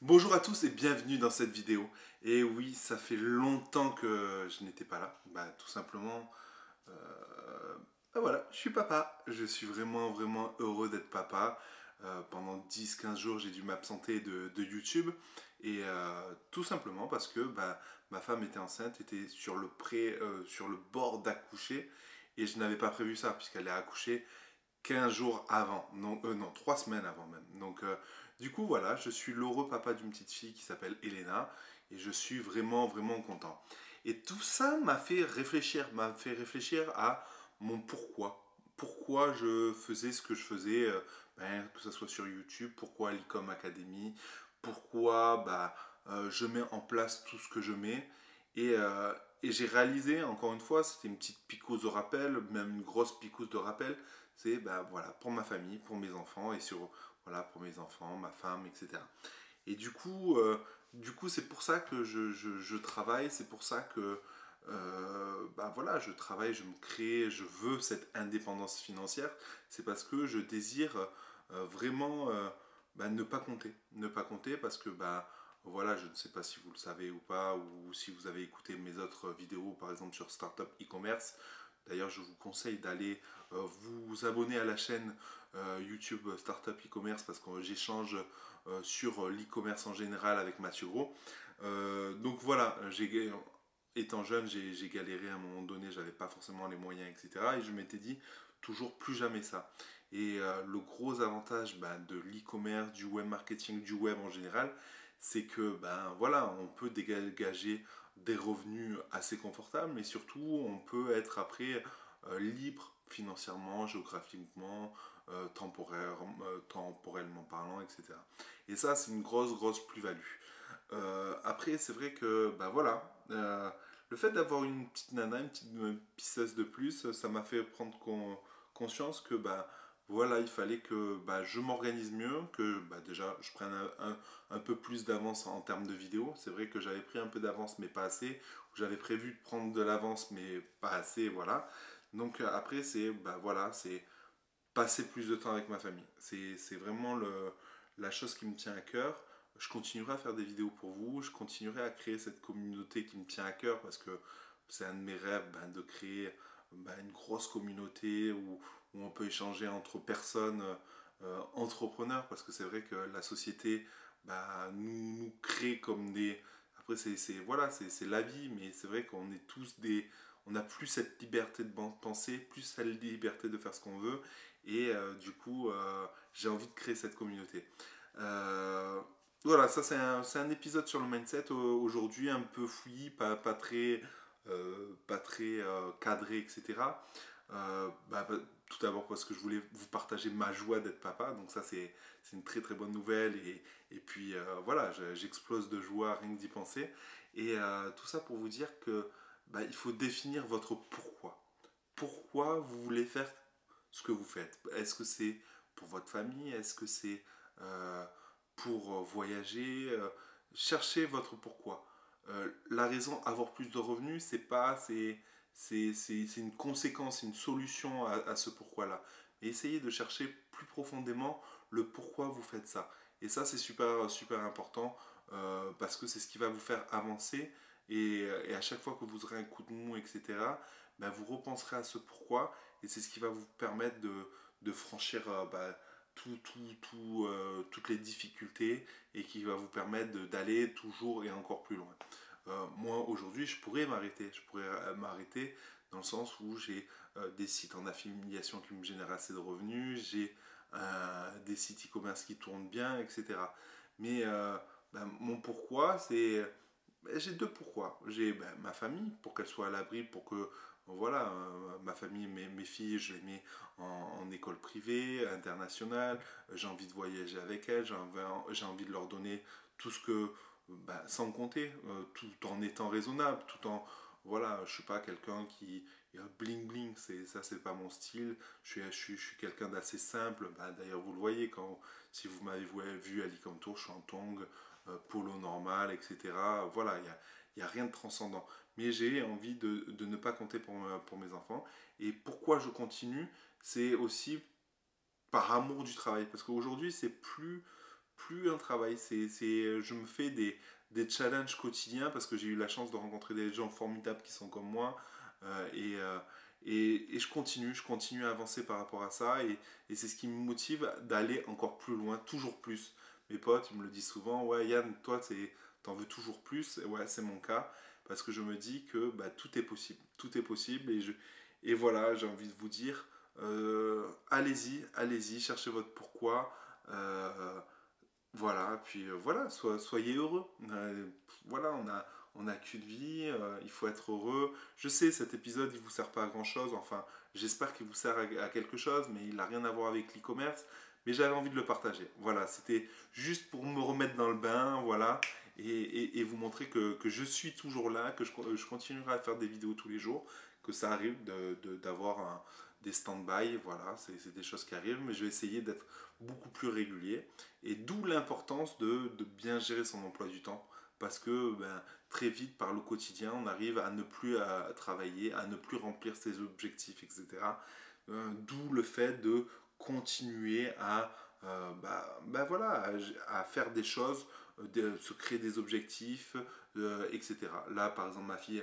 Bonjour à tous et bienvenue dans cette vidéo. Et oui, ça fait longtemps que je n'étais pas là. Tout simplement, voilà, je suis papa. Je suis vraiment heureux d'être papa. Pendant 10-15 jours, j'ai dû m'absenter de YouTube. Et tout simplement parce que ma femme était enceinte, était sur le bord d'accoucher. Et je n'avais pas prévu ça, puisqu'elle a accouché 15 jours avant, non, 3 semaines avant même. Donc, du coup, voilà, je suis l'heureux papa d'une petite fille qui s'appelle Elena et je suis vraiment content. Et tout ça m'a fait réfléchir à mon pourquoi. Pourquoi je faisais ce que je faisais, que ce soit sur YouTube, pourquoi l'Ecom Academy, pourquoi je mets en place tout ce que je mets. Et, euh, et j'ai réalisé, encore une fois, c'était une petite picouse de rappel, même une grosse picouse de rappel, c'est voilà, pour ma famille, pour mes enfants et voilà, pour mes enfants, ma femme, etc. Et du coup c'est pour ça que je travaille, c'est pour ça que voilà, je travaille, je me crée, je veux cette indépendance financière, c'est parce que je désire vraiment ne pas compter. Ne pas compter parce que voilà, je ne sais pas si vous le savez ou pas, ou si vous avez écouté mes autres vidéos, par exemple sur Startup e-commerce. D'ailleurs, je vous conseille d'aller vous abonner à la chaîne YouTube Startup e-commerce parce que j'échange sur l'e-commerce en général avec Mathieu Gros. Donc voilà, étant jeune, j'ai galéré à un moment donné, j'avais pas forcément les moyens, etc. Et je m'étais dit toujours plus jamais ça. Et le gros avantage de l'e-commerce, du web marketing, du web en général, c'est que voilà, on peut dégager des revenus assez confortables, mais surtout on peut être après libre financièrement, géographiquement, temporellement parlant, etc. Et ça, c'est une grosse plus-value. Après, c'est vrai que, voilà, le fait d'avoir une petite nana, une petite pisseuse de plus, ça m'a fait prendre conscience que, voilà, il fallait que je m'organise mieux, que déjà je prenne un peu plus d'avance en termes de vidéos. C'est vrai que j'avais pris un peu d'avance, mais pas assez. J'avais prévu de prendre de l'avance, mais pas assez, voilà. Donc après, voilà, c'est passer plus de temps avec ma famille. C'est vraiment la chose qui me tient à cœur. Je continuerai à faire des vidéos pour vous, je continuerai à créer cette communauté qui me tient à cœur parce que c'est un de mes rêves de créer une grosse communauté où on peut échanger entre personnes entrepreneurs parce que c'est vrai que la société nous crée comme des... Après, voilà, c'est la vie, mais c'est vrai qu'on est tous des... On n'a plus cette liberté de penser, plus cette liberté de faire ce qu'on veut. Et du coup, j'ai envie de créer cette communauté. Euh, voilà, ça c'est un épisode sur le mindset aujourd'hui, un peu fouillis, pas très cadré, etc. Tout d'abord parce que je voulais vous partager ma joie d'être papa, donc ça c'est une très bonne nouvelle et puis voilà, j'explose de joie rien que d'y penser. Et tout ça pour vous dire que il faut définir votre pourquoi. Pourquoi vous voulez faire ce que vous faites. Est-ce que c'est pour votre famille? Est-ce que c'est euh, pour voyager? Cherchez votre pourquoi. La raison avoir plus de revenus, c'est pas c'est une conséquence, une solution à ce pourquoi-là. Et essayez de chercher plus profondément le pourquoi vous faites ça. Et ça, c'est super important parce que c'est ce qui va vous faire avancer. Et à chaque fois que vous aurez un coup de mou, etc., vous repenserez à ce pourquoi et c'est ce qui va vous permettre de franchir toutes les difficultés et qui va vous permettre d'aller toujours et encore plus loin. Moi aujourd'hui je pourrais m'arrêter, dans le sens où j'ai des sites en affiliation qui me génèrent assez de revenus, j'ai des sites e-commerce qui tournent bien, etc. Mais mon pourquoi, c'est j'ai deux pourquoi. J'ai ma famille pour qu'elle soit à l'abri, pour que voilà, ma famille, mes filles, je les mets en école privée, internationale. J'ai envie de voyager avec elles, j'ai envie de leur donner tout ce que, sans compter, tout en étant raisonnable, tout en voilà, je suis pas quelqu'un qui bling bling, c'est pas mon style. Je suis quelqu'un d'assez simple. D'ailleurs, vous le voyez quand si vous m'avez vu à l'Icom Tour, je suis en tongs, polo normal, etc. Voilà, il y a rien de transcendant. Mais j'ai envie de ne pas compter pour mes enfants. Et pourquoi je continue, c'est aussi par amour du travail. Parce qu'aujourd'hui, c'est plus plus un travail. Je me fais des challenges quotidiens parce que j'ai eu la chance de rencontrer des gens formidables qui sont comme moi. Euh, et, euh, et je continue à avancer par rapport à ça. Et c'est ce qui me motive d'aller encore plus loin, toujours plus. Mes potes, ils me le disent souvent, ouais Yann, toi, t'en veux toujours plus. Et ouais, c'est mon cas. Parce que je me dis que bah, tout est possible. Tout est possible. Et voilà, j'ai envie de vous dire, allez-y, allez-y, cherchez votre pourquoi. Euh, voilà, puis voilà, soyez heureux. Voilà, on a qu'une vie, il faut être heureux. Je sais, cet épisode, il vous sert pas à grand chose. Enfin, j'espère qu'il vous sert à quelque chose, mais il n'a rien à voir avec l'e-commerce. Mais j'avais envie de le partager. Voilà, c'était juste pour me remettre dans le bain, voilà, et vous montrer que je suis toujours là, que je continuerai à faire des vidéos tous les jours, que ça arrive d'avoir des stand-by, voilà, c'est des choses qui arrivent, mais je vais essayer d'être beaucoup plus régulier. Et d'où l'importance de bien gérer son emploi du temps. Parce que ben, très vite, par le quotidien, on arrive à ne plus travailler, à ne plus remplir ses objectifs, etc. D'où le fait de continuer voilà, à faire des choses, se créer des objectifs, etc. Là, par exemple, ma fille,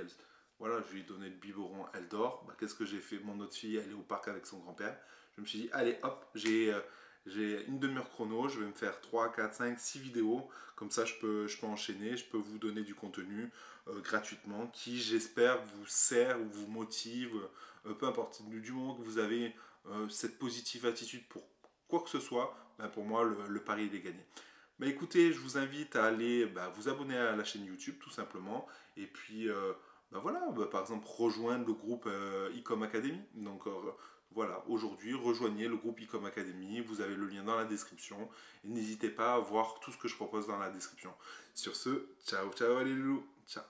voilà, je lui ai donné le biberon, elle dort. Bah, qu'est-ce que j'ai fait? Mon autre fille, elle est au parc avec son grand-père. Je me suis dit, allez, hop, j'ai une demi-heure chrono, je vais me faire 3 4 5 6 vidéos. Comme ça, je peux enchaîner, je peux vous donner du contenu gratuitement qui, j'espère, vous sert ou vous motive, peu importe. Du moment que vous avez cette positive attitude pour quoi que ce soit, ben pour moi, le pari, il est gagné. Bah écoutez, je vous invite à aller vous abonner à la chaîne YouTube, tout simplement. Et puis, voilà, par exemple, rejoindre le groupe Ecom Academy. Donc, voilà, aujourd'hui, rejoignez le groupe Ecom Academy. Vous avez le lien dans la description. Et n'hésitez pas à voir tout ce que je propose dans la description. Sur ce, ciao, ciao, allez, loulou. Ciao.